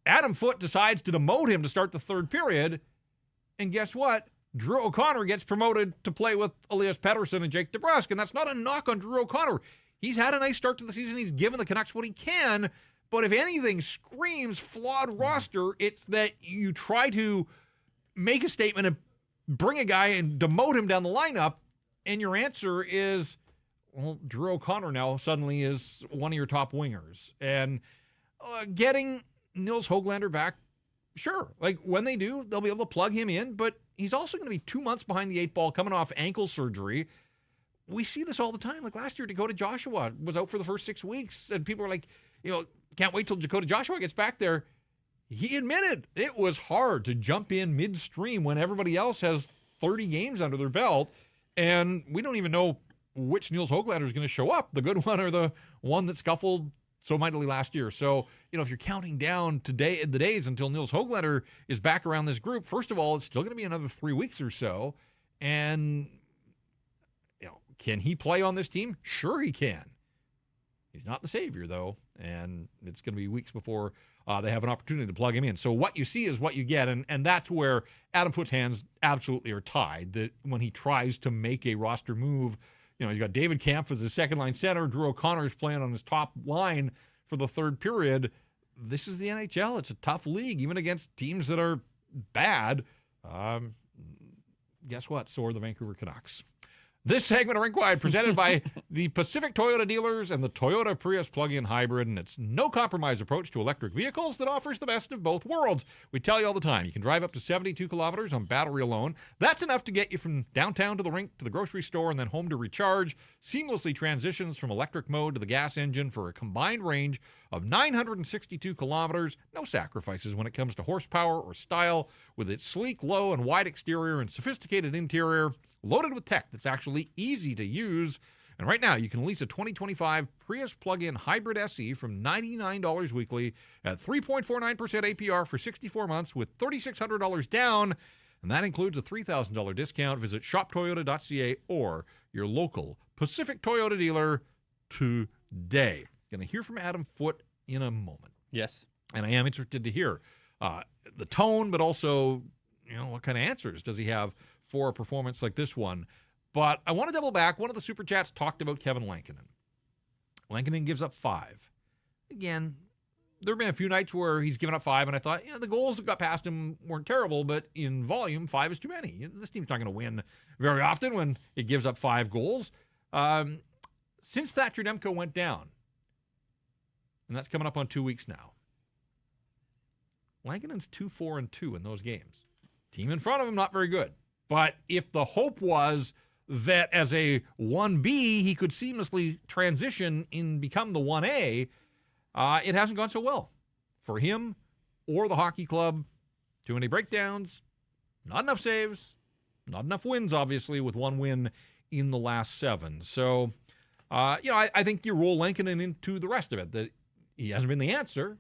Adam Foote decides to demote him to start the 3rd period, and guess what? Drew O'Connor gets promoted to play with Elias Pettersson and Jake DeBrusk, and that's not a knock on Drew O'Connor. He's had a nice start to the season. He's given the Canucks what he can. But if anything screams flawed roster, it's that you try to make a statement and bring a guy and demote him down the lineup, and your answer is, well, Drew O'Connor now suddenly is one of your top wingers. And getting Nils Höglander back, sure. Like, when they do, they'll be able to plug him in, but he's also going to be 2 months behind the 8 ball, coming off ankle surgery. We see this all the time. Like last year, Dakota Joshua was out for the first 6 weeks, and people are like, can't wait till Dakota Joshua gets back there. He admitted it was hard to jump in midstream when everybody else has 30 games under their belt, and we don't even know which Nils Höglander is going to show up, the good one or the one that scuffled so mightily last year. So, if you're counting down the days until Nils Höglander is back around this group, first of all, it's still going to be another 3 weeks or so, and can he play on this team? Sure he can. He's not the savior, though, and it's going to be weeks before they have an opportunity to plug him in. So what you see is what you get, and that's where Adam Foote's hands absolutely are tied, that when he tries to make a roster move, he's got David Kampf as his second-line center, Drew O'Connor is playing on his top line for the 3rd period. This is the NHL. It's a tough league, even against teams that are bad. Guess what? So are the Vancouver Canucks. This segment of Rink Wide presented by the Pacific Toyota dealers and the Toyota Prius plug-in hybrid, and its no-compromise approach to electric vehicles that offers the best of both worlds. We tell you all the time, you can drive up to 72 kilometers on battery alone. That's enough to get you from downtown to the rink to the grocery store and then home to recharge. Seamlessly transitions from electric mode to the gas engine for a combined range of 962 kilometers. No sacrifices when it comes to horsepower or style. With its sleek, low, and wide exterior and sophisticated interior, loaded with tech that's actually easy to use. And right now, you can lease a 2025 Prius plug-in hybrid SE from $99 weekly at 3.49% APR for 64 months with $3,600 down. And that includes a $3,000 discount. Visit shoptoyota.ca or your local Pacific Toyota dealer today. Going to hear from Adam Foote in a moment. Yes. And I am interested to hear the tone, but also, what kind of answers does he have for a performance like this one. But I want to double back. One of the Super Chats talked about Kevin Lankinen. Lankinen gives up 5. Again, there have been a few nights where he's given up 5, and I thought, the goals that got past him weren't terrible, but in volume, 5 is too many. This team's not going to win very often when it gives up 5 goals. Since Thatcher Demko went down, and that's coming up on 2 weeks now, Lankinen's 2-4-2 in those games. Team in front of him, not very good. But if the hope was that as a 1B, he could seamlessly transition and become the 1A, it hasn't gone so well for him or the hockey club. Too many breakdowns, not enough saves, not enough wins, obviously, with 1 win in the last 7. So, I think you roll Lankinen into the rest of it, that he hasn't been the answer.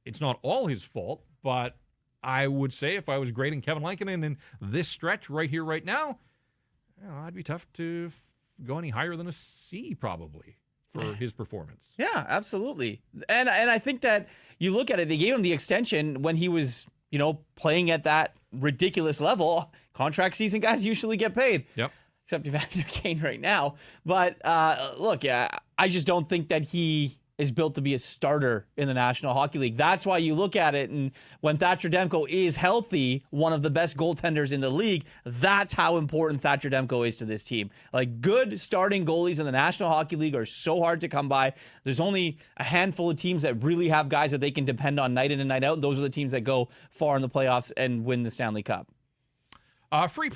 It's not all his fault, but I would say if I was grading Kevin Lankinen in this stretch right here, right now, I'd be tough to go any higher than a C probably for his performance. Yeah, absolutely. And I think that you look at it, they gave him the extension when he was, playing at that ridiculous level. Contract season guys usually get paid. Yep. Except Evander Kane right now. But look, I just don't think that he is built to be a starter in the National Hockey League. That's why you look at it, and when Thatcher Demko is healthy, one of the best goaltenders in the league, that's how important Thatcher Demko is to this team. Like, good starting goalies in the National Hockey League are so hard to come by. There's only a handful of teams that really have guys that they can depend on night in and night out. Those are the teams that go far in the playoffs and win the Stanley Cup. Free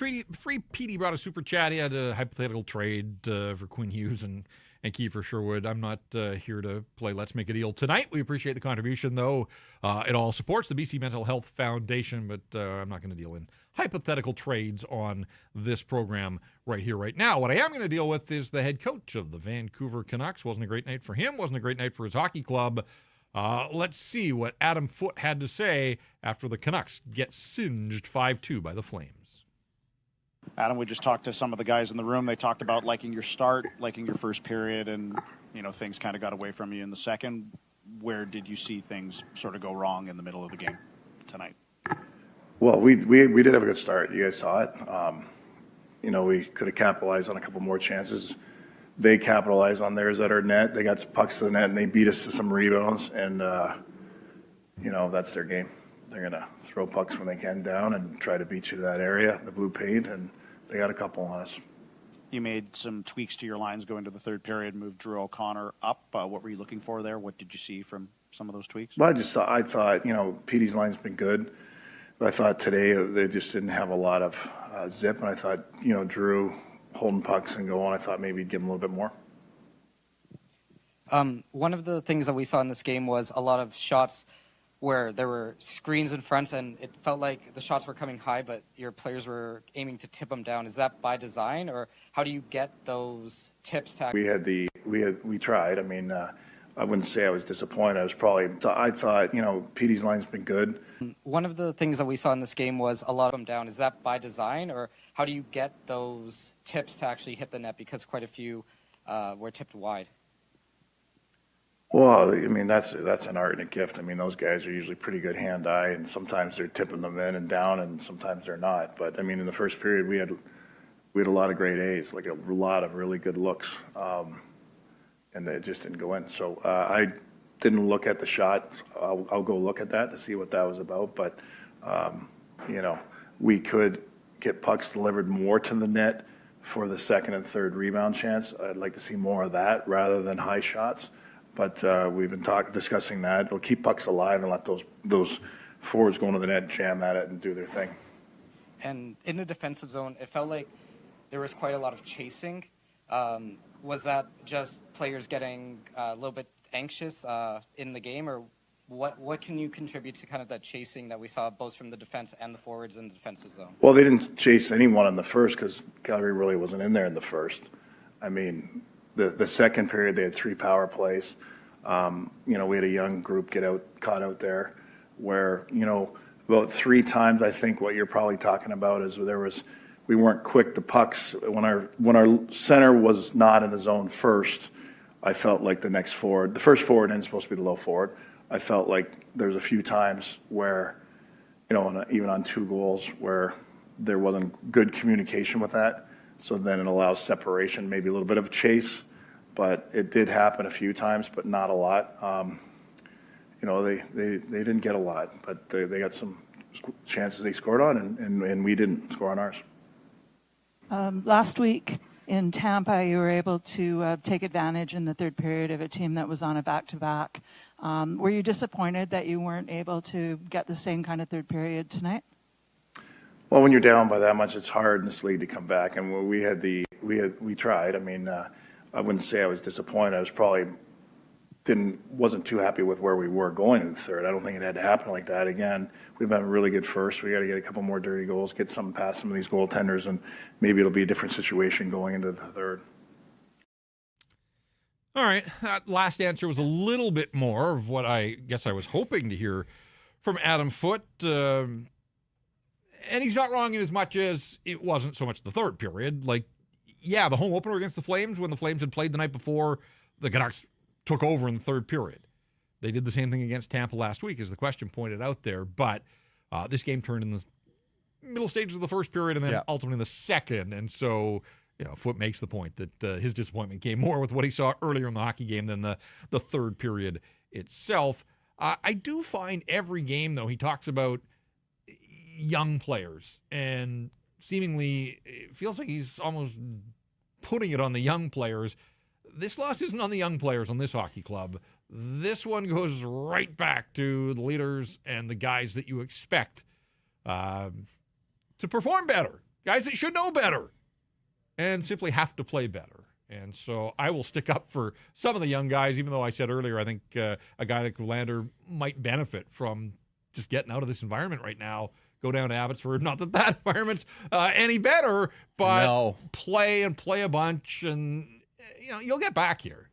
Petey brought a super chat. He had a hypothetical trade for Quinn Hughes and Kiefer Sherwood. I'm not here to play Let's Make a Deal tonight. We appreciate the contribution, though. It all supports the BC Mental Health Foundation, but I'm not going to deal in hypothetical trades on this program right here, right now. What I am going to deal with is the head coach of the Vancouver Canucks. Wasn't a great night for him. Wasn't a great night for his hockey club. Let's see what Adam Foote had to say after the Canucks get singed 5-2 by the Flames. Adam, we just talked to some of the guys in the room. They talked about liking your start, liking your first period, and things kind of got away from you in the second. Where did you see things sort of go wrong in the middle of the game tonight? Well, we did have a good start. You guys saw it. We could have capitalized on a couple more chances. They capitalized on theirs at our net. They got some pucks to the net, and they beat us to some rebounds. And that's their game. They're going to throw pucks when they can down and try to beat you to that area, the blue paint, and they got a couple on us. You made some tweaks to your lines going to the third period, moved Drew O'Connor up. What were you looking for there? What did you see from some of those tweaks? Well, I thought, Petey's line's been good. But I thought today they just didn't have a lot of zip, and I thought, Drew holding pucks and going, I thought maybe he'd give him a little bit more. One of the things that we saw in this game was a lot of shots where there were screens in front, and it felt like the shots were coming high, but your players were aiming to tip them down. Is that by design, or how do you get those tips? We tried. I mean, I wouldn't say I was disappointed. I thought, Petey's line's been good. One of the things that we saw in this game was a lot of them down. Is that by design, or how do you get those tips to actually hit the net? Because quite a few were tipped wide. Well, I mean, that's an art and a gift. I mean, those guys are usually pretty good hand-eye, and sometimes they're tipping them in and down, and sometimes they're not. But, I mean, in the first period, we had a lot of great A's, like a lot of really good looks, and it just didn't go in. So I didn't look at the shot. I'll go look at that to see what that was about. But, we could get pucks delivered more to the net for the second and third rebound chance. I'd like to see more of that rather than high shots. But we've been discussing that. We'll keep pucks alive and let those forwards go into the net, jam at it, and do their thing. And in the defensive zone, it felt like there was quite a lot of chasing. Was that just players getting a little bit anxious in the game, or what can you contribute to kind of that chasing that we saw both from the defense and the forwards in the defensive zone? Well, they didn't chase anyone in the first because Calgary really wasn't in there in the first. I mean, the second period, they had 3 power plays. We had a young group caught out there where, about 3 times, I think what you're probably talking about is we weren't quick to pucks. When our center was not in the zone first, I felt like the first forward isn't supposed to be the low forward. I felt like there was a few times where, even on 2 goals where there wasn't good communication with that. So then it allows separation, maybe a little bit of chase, but it did happen a few times, but not a lot. They didn't get a lot, but they got some chances they scored on, and we didn't score on ours. Last week in Tampa, you were able to take advantage in the third period of a team that was on a back-to-back. Were you disappointed that you weren't able to get the same kind of third period tonight? Well, when you're down by that much, it's hard in this league to come back. And we tried. I mean, I wouldn't say I was disappointed. I was wasn't too happy with where we were going in the third. I don't think it had to happen like that again. We've been really good first. We got to get a couple more dirty goals, get something past some of these goaltenders, and maybe it'll be a different situation going into the third. All right. That last answer was a little bit more of what I guess I was hoping to hear from Adam Foote. And he's not wrong in as much as it wasn't so much the third period. Like, yeah, the home opener against the Flames, when the Flames had played the night before, the Canucks took over in the third period. They did the same thing against Tampa last week, as the question pointed out there. But this game turned in the middle stages of the first period and then ultimately the second. And so, Foote makes the point that his disappointment came more with what he saw earlier in the hockey game than the third period itself. I do find every game, though, he talks about young players, and seemingly it feels like he's almost putting it on the young players. This loss isn't on the young players on this hockey club. This one goes right back to the leaders and the guys that you expect to perform better, guys that should know better and simply have to play better. And so I will stick up for some of the young guys, even though I said earlier I think a guy like Lander might benefit from just getting out of this environment right now. Go down to Abbotsford. Not that environment's any better, but play a bunch, and you'll get back here.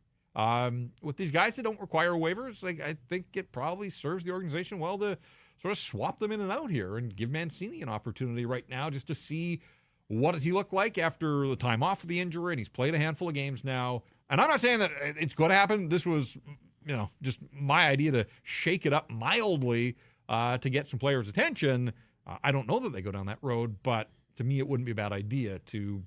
With these guys that don't require waivers, I think it probably serves the organization well to sort of swap them in and out here and give Mancini an opportunity right now just to see what does he look like after the time off of the injury, and he's played a handful of games now. And I'm not saying that it's going to happen. This was, just my idea to shake it up mildly to get some players' attention. I don't know that they go down that road, but to me it wouldn't be a bad idea to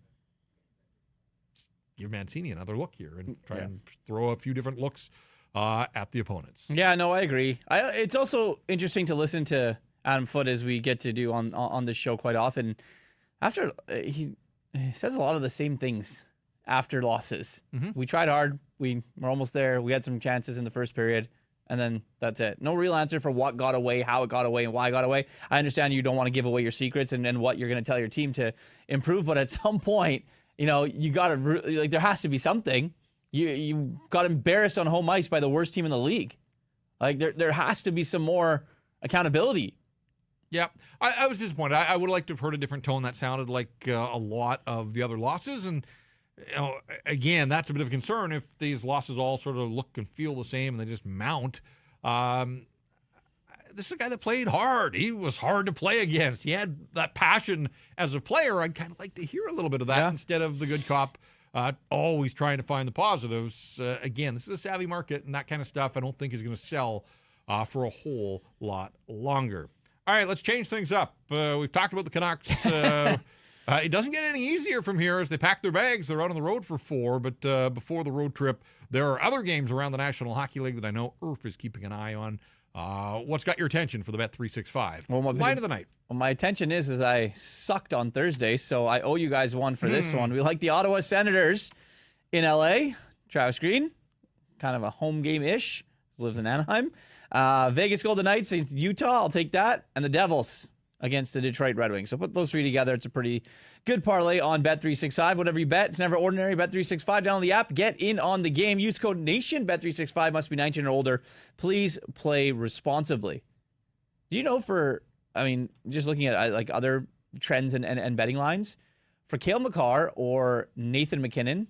give Mancini another look here and try and throw a few different looks at the opponents. Yeah, no, I agree. It's also interesting to listen to Adam Foote, as we get to do on this show quite often. After he says a lot of the same things after losses. Mm-hmm. We tried hard. We were almost there. We had some chances in the first period, and then that's it. No real answer for what got away, how it got away, and why it got away. I understand you don't want to give away your secrets and what you're going to tell your team to improve, but at some point, you got to, there has to be something. You got embarrassed on home ice by the worst team in the league. There has to be some more accountability. Yeah, I was disappointed. I would like to have heard a different tone. That sounded like a lot of the other losses. And, again, that's a bit of a concern if these losses all sort of look and feel the same and they just mount. This is a guy that played hard. He was hard to play against. He had that passion as a player. I'd kind of like to hear a little bit of that instead of the good cop always trying to find the positives. Again, this is a savvy market, and that kind of stuff I don't think is going to sell for a whole lot longer. All right, let's change things up. We've talked about the Canucks. It doesn't get any easier from here as they pack their bags. They're out on the road for 4, but before the road trip, there are other games around the National Hockey League that I know Irf is keeping an eye on. What's got your attention for the Bet365? Line of the night. Well, my attention is I sucked on Thursday, so I owe you guys one for this one. We like the Ottawa Senators in L.A. Travis Green, kind of a home game-ish, lives in Anaheim. Vegas Golden Knights in Utah, I'll take that. And the Devils against the Detroit Red Wings. So put those three together. It's a pretty good parlay on Bet365. Whatever you bet, it's never ordinary. Bet365, download the app. Get in on the game. Use code NATION. Bet365 must be 19 or older. Please play responsibly. Do you know just looking at other trends and betting lines, for Cale Makar or Nathan McKinnon,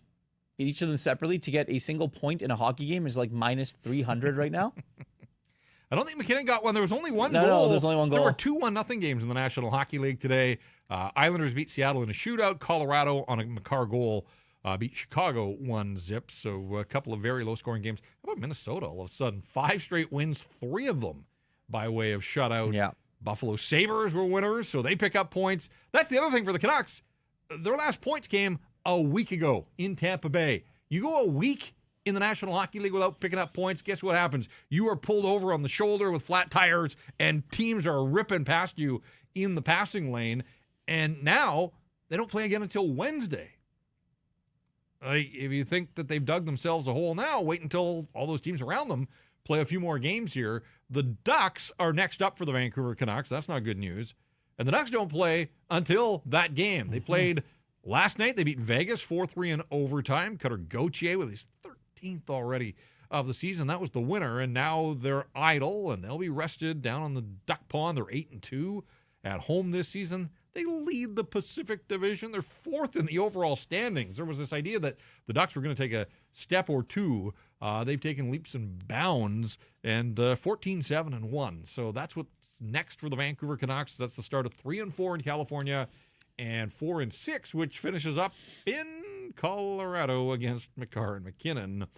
each of them separately, to get a single point in a hockey game is minus 300 right now. I don't think McKinnon got one. There was only one goal. No, there's only one goal. There were 2 1-0 games in the National Hockey League today. Islanders beat Seattle in a shootout. Colorado on a Makar goal beat Chicago 1-0. So a couple of very low-scoring games. How about Minnesota all of a sudden? 5 straight wins, 3 of them by way of shutout. Yeah. Buffalo Sabres were winners, so they pick up points. That's the other thing for the Canucks. Their last points came a week ago in Tampa Bay. You go a week in the National Hockey League without picking up points, guess what happens? You are pulled over on the shoulder with flat tires, and teams are ripping past you in the passing lane. And now they don't play again until Wednesday. If you think that they've dug themselves a hole now, wait until all those teams around them play a few more games here. The Ducks are next up for the Vancouver Canucks. That's not good news. And the Ducks don't play until that game. They played last night. They beat Vegas 4-3 in overtime. Cutter Gauthier with his 13th already of the season. That was the winner, and now they're idle, and they'll be rested down on the Duck Pond. They're 8-2 at home this season. They lead the Pacific Division. They're 4th in the overall standings. There was this idea that the Ducks were going to take a step or two. They've taken leaps and bounds, and 14-7-1. So that's what's next for the Vancouver Canucks. That's the start of 3-4 in California and 4-6, which finishes up in Colorado against Makar and McKinnon.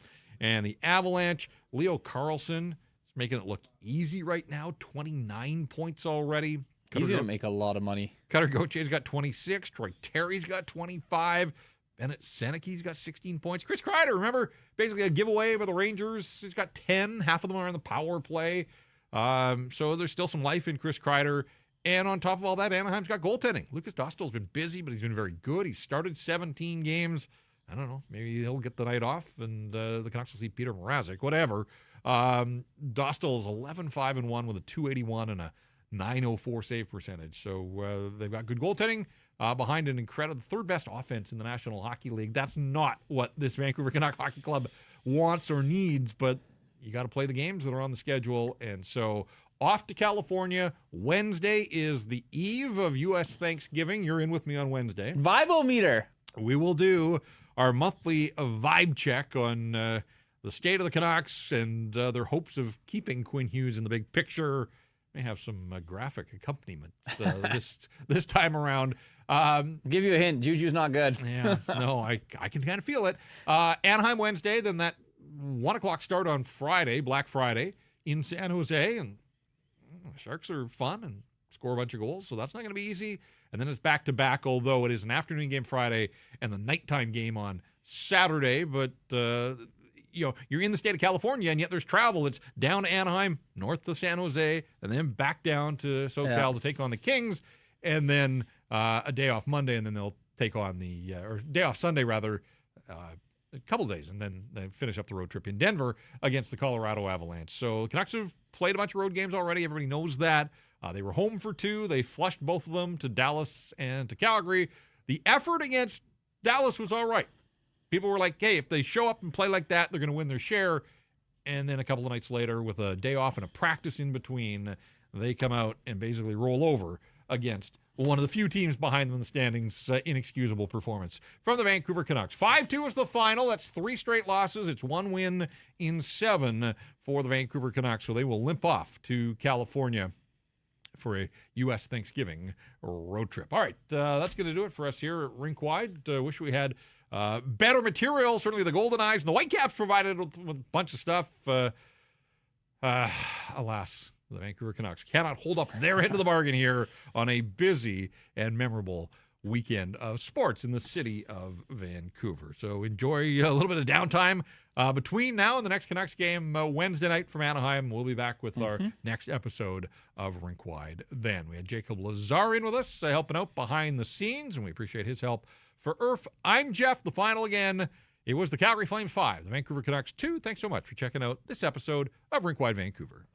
And the Avalanche, Leo Carlsson is making it look easy right now. 29 points already. He's going to make a lot of money. Cutter Gauthier's got 26. Troy Terry's got 25. Bennett Seneke's got 16 points. Chris Kreider, remember, basically a giveaway by the Rangers. He's got 10. Half of them are on the power play. So there's still some life in Chris Kreider. And on top of all that, Anaheim's got goaltending. Lucas Dostal's been busy, but he's been very good. He's started 17 games. I don't know. Maybe he'll get the night off, and the Canucks will see Peter Mrazek, whatever. Dostal's 11-5-1 with a .281 and a .904 save percentage. So they've got good goaltending behind an incredible third best offense in the National Hockey League. That's not what this Vancouver Canuck Hockey Club wants or needs, but you got to play the games that are on the schedule. And so off to California. Wednesday is the eve of U.S. Thanksgiving. You're in with me on Wednesday. Vibe-o-meter. We will do our monthly vibe check on the state of the Canucks and their hopes of keeping Quinn Hughes in the big picture. May have some graphic accompaniment this time around. Give you a hint. Juju's not good. Yeah, no, I can kind of feel it. Anaheim Wednesday, then that 1 o'clock start on Friday, Black Friday, in San Jose. And the Sharks are fun and score a bunch of goals, so that's not going to be easy. And then it's back-to-back, although it is an afternoon game Friday and the nighttime game on Saturday. But you're in the state of California, and yet there's travel. It's down to Anaheim, north to San Jose, and then back down to SoCal to take on the Kings, and then a day off Monday, and then they'll take on or day off Sunday, rather, a couple days, and then they finish up the road trip in Denver against the Colorado Avalanche. So the Canucks have played a bunch of road games already. Everybody knows that. They were home for 2. They flushed both of them to Dallas and to Calgary. The effort against Dallas was all right. People were like, hey, if they show up and play like that, they're going to win their share. And then a couple of nights later, with a day off and a practice in between, they come out and basically roll over against one of the few teams behind them in the standings. Inexcusable performance from the Vancouver Canucks. 5-2 is the final. That's 3 straight losses. It's 1 win in 7 for the Vancouver Canucks. So they will limp off to California for a U.S. Thanksgiving road trip. All right, that's going to do it for us here at Rink Wide. Wish we had better material. Certainly the Golden Eyes and the Whitecaps provided with a bunch of stuff. Alas, the Vancouver Canucks cannot hold up their end of the bargain here on a busy and memorable weekend of sports in the city of Vancouver. So enjoy a little bit of downtime between now and the next Canucks game Wednesday night from Anaheim. We'll be back with our next episode of Rink Wide then. We had Jacob Lazar in with us helping out behind the scenes, and we appreciate his help. For Irf, I'm Jeff. The final again, it was the Calgary Flames 5, the Vancouver Canucks 2. Thanks so much for checking out this episode of Rink Wide Vancouver.